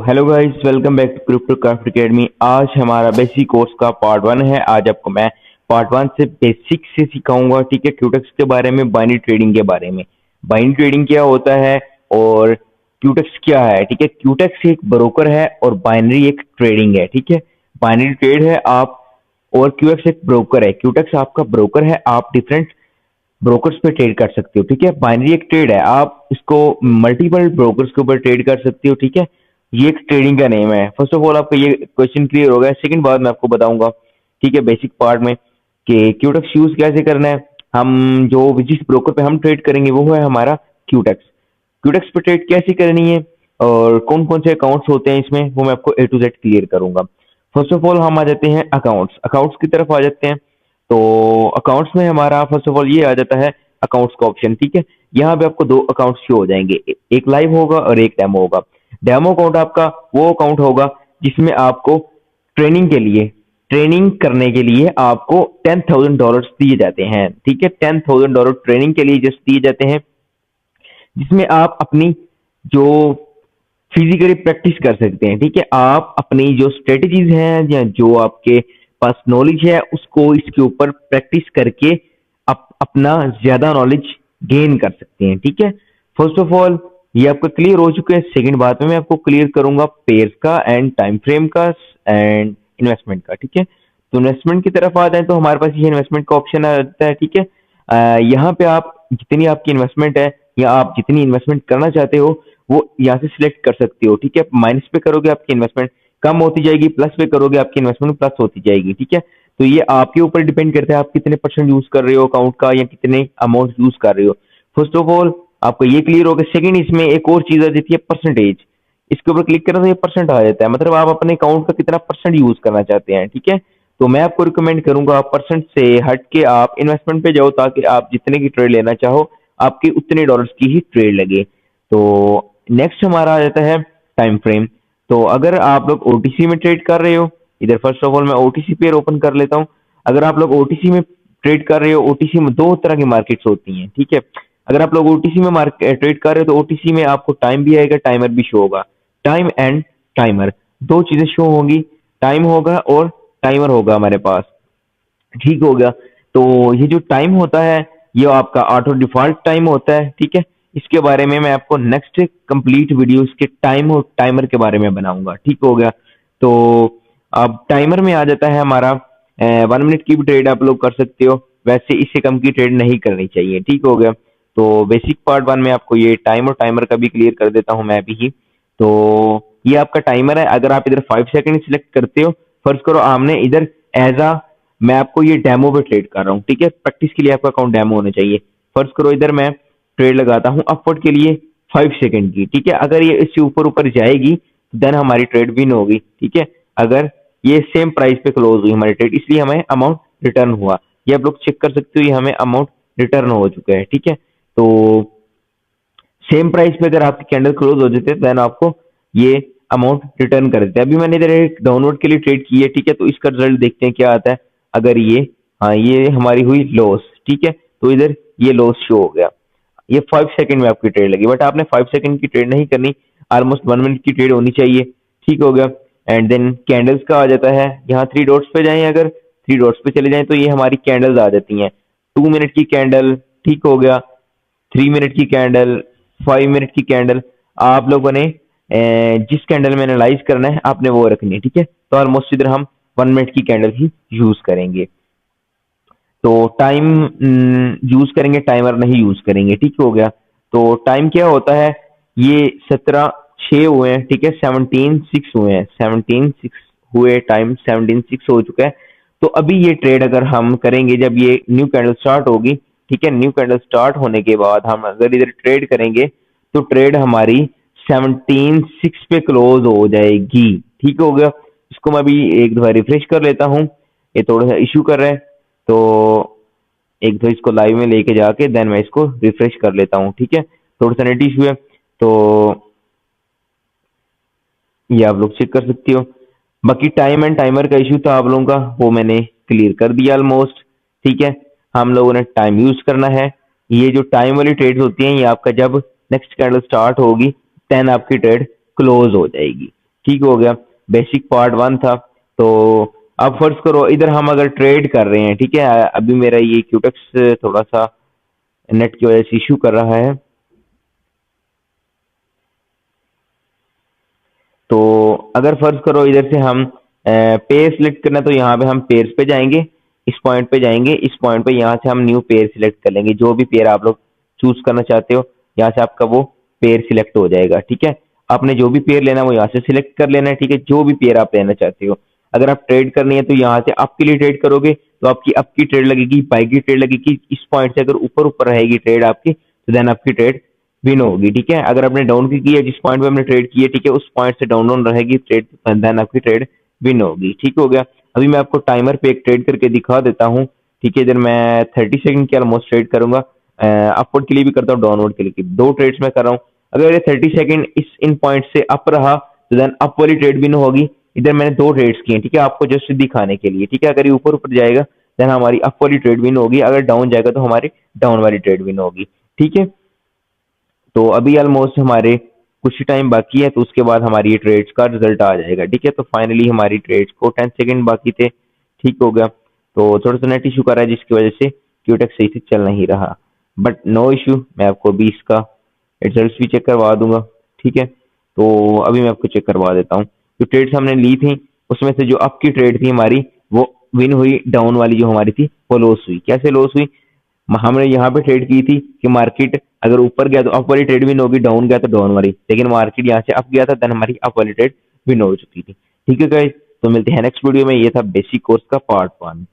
Hello guys, welcome back to crypto craft academy. आज हमारा basic course का part 1 है। आज आपको मैं पार्ट 1 से बेसिक से सिखाऊंगा, ठीक है। क्यूटेक्स के बारे में, बाइनरी ट्रेडिंग के बारे में। बाइनरी ट्रेडिंग क्या होता है और क्यूटेक्स क्या है, ठीक है। क्यूटेक्स एक ब्रोकर है और बाइनरी एक ट्रेडिंग है, ठीक है। बाइनरी ट्रेड है आप, और क्यूएक्स एक ब्रोकर है। क्यूटेक्स आपका ब्रोकर है, आप डिफरेंट ब्रोकर्स पे ट्रेड कर सकते हो, ठीक है। बाइनरी एक ट्रेड है, आप इसको मल्टीपल ब्रोकर्स के ऊपर ट्रेड कर सकते हो, ठीक है। ये एक ट्रेडिंग का नेम है। फर्स्ट ऑफ ऑल आपका ये क्वेश्चन क्लियर हो गया। सेकंड बात मैं आपको बताऊंगा, ठीक है, बेसिक पार्ट में कि क्यूटेक्स यूज कैसे करना है। हम जो जिस ब्रोकर पे हम ट्रेड करेंगे वो है हमारा क्यूटेक्स। क्यूटेक्स पे ट्रेड कैसे करनी है और कौन कौन से अकाउंट्स होते हैं इसमें, वो मैं आपको ए टू जेड क्लियर करूंगा। फर्स्ट ऑफ ऑल हम आ जाते हैं अकाउंट्स अकाउंट्स की तरफ आ जाते हैं। तो अकाउंट्स में हमारा फर्स्ट ऑफ ऑल ये आ जाता है अकाउंट्स का ऑप्शन, ठीक है। यहाँ पे आपको दो अकाउंट शो हो जाएंगे, एक लाइव होगा और एक डेमो होगा। डेमो अकाउंट आपका वो अकाउंट होगा जिसमें आपको ट्रेनिंग करने के लिए आपको $10,000 दिए जाते हैं, ठीक है। $10,000 ट्रेनिंग के लिए जस्ट दिए जाते हैं, जिसमें आप अपनी जो फिजिकली प्रैक्टिस कर सकते हैं, ठीक है। आप अपनी जो स्ट्रेटजीज हैं या जो आपके पास नॉलेज है उसको इसके ऊपर प्रैक्टिस करके अपना ज्यादा नॉलेज गेन कर सकते हैं, ठीक है। फर्स्ट ऑफ ऑल ये आपका क्लियर हो चुका है। सेकंड बात में मैं आपको क्लियर करूंगा पेयर्स का एंड टाइम फ्रेम का एंड इन्वेस्टमेंट का, ठीक है। तो इन्वेस्टमेंट की तरफ आ जाए तो हमारे पास ये इन्वेस्टमेंट का ऑप्शन आ जाता है, ठीक है। यहाँ पे आप जितनी आपकी इन्वेस्टमेंट है या आप जितनी इन्वेस्टमेंट करना चाहते हो वो यहाँ से सिलेक्ट कर सकते हो, ठीक है। माइनस पे करोगे आपकी इन्वेस्टमेंट कम होती जाएगी, प्लस पे करोगे आपकी इन्वेस्टमेंट प्लस होती जाएगी, ठीक है। तो ये आपके ऊपर डिपेंड करता है आप कितने परसेंट यूज कर रहे हो अकाउंट का या कितने अमाउंट यूज कर रहे हो। फर्स्ट ऑफ ऑल आपको ये क्लियर होगा। सेकंड, इसमें एक और चीज आ जाती है परसेंटेज। इसके ऊपर क्लिक करें तो ये परसेंट आ जाता है, मतलब आप अपने अकाउंट का कितना परसेंट यूज करना चाहते हैं, ठीक है। तो मैं आपको रिकमेंड करूंगा आप परसेंट से हट के आप इन्वेस्टमेंट पे जाओ, ताकि आप जितने की ट्रेड लेना चाहो आपके उतने डॉलर्स की ही ट्रेड लगे। तो नेक्स्ट हमारा आ जाता है टाइम फ्रेम। तो अगर आप लोग ओटीसी में ट्रेड कर रहे हो, इधर फर्स्ट ऑफ ऑल मैं ओटीसी पेयर ओपन कर लेता हूँ। अगर आप लोग ओटीसी में ट्रेड कर रहे हो, ओटीसी में दो तरह की मार्केट्स होती हैं, ठीक है। अगर आप लोग ओटीसी में ट्रेड कर रहे हो तो ओटीसी में आपको टाइम भी आएगा, टाइमर भी शो होगा। टाइम एंड टाइमर दो चीजें शो होंगी, टाइम होगा और टाइमर होगा हमारे पास, ठीक हो गया। तो ये जो टाइम होता है ये आपका ऑटो डिफॉल्ट टाइम होता है, ठीक है। इसके बारे में मैं आपको नेक्स्ट कंप्लीट वीडियो इसके टाइम और टाइमर के बारे में बनाऊंगा, ठीक हो गया। तो अब टाइमर में आ जाता है हमारा 1 मिनट की भी ट्रेड आप लोग कर सकते हो, वैसे इससे कम की ट्रेड नहीं करनी चाहिए, ठीक हो गया। तो बेसिक पार्ट 1 में आपको ये टाइम और टाइमर का भी क्लियर कर देता हूं मैं भी ही। तो ये आपका टाइमर है। अगर आप इधर 5 सेकंड सिलेक्ट करते हो, फर्स्ट करो आपने इधर एज अ, मैं आपको ये डेमो पे ट्रेड कर रहा हूँ, ठीक है। प्रैक्टिस के लिए आपका अकाउंट डेमो होना चाहिए। फर्स्ट करो इधर मैं ट्रेड लगाता हूँ अपवर्ड के लिए 5 सेकंड की, ठीक है। अगर ये इससे ऊपर ऊपर जाएगी देन हमारी ट्रेड विन होगी, ठीक है। अगर ये सेम प्राइस पे क्लोज हुई हमारी ट्रेड, इसलिए हमें अमाउंट रिटर्न हुआ। ये आप लोग चेक कर सकते हो, ये हमें अमाउंट रिटर्न हो चुका है, ठीक है। तो सेम प्राइस पे अगर आपकी कैंडल क्लोज हो जाते देन आपको ये अमाउंट रिटर्न कर देते हैं। अभी मैंने इधर एक डाउनलोड के लिए ट्रेड की है, ठीक है। तो इसका रिजल्ट देखते हैं क्या आता है। अगर ये, हाँ, ये हमारी हुई लॉस, ठीक है। तो इधर ये लॉस शो हो गया। ये 5 सेकंड में आपकी ट्रेड लगी, बट आपने 5 सेकंड की ट्रेड नहीं करनी, ऑलमोस्ट 1 मिनट की ट्रेड होनी चाहिए, ठीक हो गया। एंड देन कैंडल्स का आ जाता है, यहाँ 3 डॉट्स पे जाएं, अगर 3 डॉट्स पे चले जाएं तो ये हमारी कैंडल्स आ जाती हैं। 2 मिनट की कैंडल, ठीक हो गया। 3 मिनट की कैंडल, 5 मिनट की कैंडल, आप लोगों ने जिस कैंडल में एनालाइज करना है आपने वो रखनी है, ठीक है। तो ऑलमोस्ट इधर हम 1 मिनट की कैंडल ही यूज करेंगे। तो टाइम यूज करेंगे, टाइमर नहीं यूज करेंगे, ठीक हो गया। तो टाइम क्या होता है, ये 17/6 हुए हैं, ठीक है। 17/6 हुए हैं, 17/6 हुए, टाइम 17/6 हो चुका है। तो अभी ये ट्रेड अगर हम करेंगे जब ये न्यू कैंडल स्टार्ट होगी, ठीक है। न्यू कैंडल स्टार्ट होने के बाद हम अगर इधर ट्रेड करेंगे तो ट्रेड हमारी 17/6 पे क्लोज हो जाएगी, ठीक हो गया। इसको मैं अभी एक दफा रिफ्रेश कर लेता हूँ, ये थोड़ा सा इश्यू कर रहा है। तो एक दो इसको लाइव में लेके जाके देन मैं इसको रिफ्रेश कर लेता हूँ, ठीक है। थोड़ा सा नेट इशू है, तो ये आप लोग चेक कर सकते हो। बाकी टाइम एंड टाइमर का इशू था आप लोगों का, वो मैंने क्लियर कर दिया ऑलमोस्ट, ठीक है। हम लोगों ने टाइम यूज करना है। ये जो टाइम वाली ट्रेड्स होती हैं ये आपका जब नेक्स्ट कैंडल स्टार्ट होगी देन आपकी ट्रेड क्लोज हो जाएगी, ठीक हो गया, बेसिक पार्ट वन था। तो अब फर्ज करो इधर हम अगर ट्रेड कर रहे हैं, ठीक है, अभी मेरा ये क्यूटेक्स थोड़ा सा नेट की वजह से इशू कर रहा है। तो अगर फर्ज करो इधर से हम पेयर सिलेक्ट करना, तो यहाँ पे हम पेयर्स पे जाएंगे, इस पॉइंट पे जाएंगे, इस पॉइंट पे यहाँ से हम न्यू पेयर सिलेक्ट कर लेंगे, जो भी पेयर आप लोग चूज करना चाहते हो यहाँ से आपका वो पेयर सिलेक्ट हो जाएगा। ठीक है, आपने जो भी पेयर लेना है वो यहाँ से सिलेक्ट कर लेना है। ठीक है, जो भी पेयर आप लेना चाहते हो। अगर आप ट्रेड करनी है तो यहाँ से अप के लिए ट्रेड करोगे तो आपकी अप की ट्रेड लगेगी, बाई की ट्रेड लगेगी। इस पॉइंट से अगर ऊपर ऊपर रहेगी ट्रेड आपकी तो देन आपकी ट्रेड विन होगी। ठीक है, अगर आपने डाउन की है, जिस पॉइंट पे आपने ट्रेड की है, ठीक है, उस पॉइंट से डाउन डाउन रहेगी ट्रेड, देन आपकी ट्रेड विन होगी। ठीक हो गया। अभी मैं आपको टाइमर पे एक ट्रेड करके दिखा देता हूँ। ठीक है, इधर मैं 30 सेकंड के ऑलमोस्ट ट्रेड करूंगा, अपवर्ड के लिए भी करता हूँ, डाउनवर्ड के लिए भी। दो ट्रेड्स मैं कर रहा हूँ। अगर ये 30 सेकंड इस इन पॉइंट से अप रहा तो देन अप वाली ट्रेड विन होगी। इधर मैंने दो ट्रेड्स किए, ठीक है, आपको जस्ट दिखाने के लिए। ठीक है, अगर ये ऊपर ऊपर जाएगा देन हमारी अप वाली ट्रेड विन होगी, अगर डाउन जाएगा तो हमारी डाउन वाली ट्रेड विन होगी। ठीक है, तो अभी ऑलमोस्ट हमारे कुछ ही टाइम बाकी है, तो उसके बाद हमारी ये ट्रेड्स का रिजल्ट आ जाएगा। ठीक है, तो फाइनली हमारी ट्रेड्स को 10 सेकंड बाकी थे। ठीक हो गया। तो थोड़ा सा नेट इशू कर रहा है जिसकी वजह से क्यूटेक्स सही से चल नहीं रहा, बट नो इशू, मैं आपको अभी इसका रिजल्ट भी चेक करवा दूंगा। ठीक है, तो अभी मैं आपको चेक करवा देता हूँ। जो ट्रेड्स हमने ली थी उसमें से जो अप की ट्रेड थी हमारी वो विन हुई, डाउन वाली जो हमारी थी वो लॉस हुई। कैसे लॉस हुई? हमने यहाँ पे ट्रेड की थी कि मार्केट अगर ऊपर गया तो अप वाली ट्रेड विन होगी, डाउन गया तो डाउन वाली, लेकिन मार्केट यहाँ से अप गया था देन हमारी अप वाली ट्रेड विन हो चुकी थी। ठीक है गाइस, तो मिलते हैं नेक्स्ट वीडियो में। ये था बेसिक कोर्स का पार्ट 1।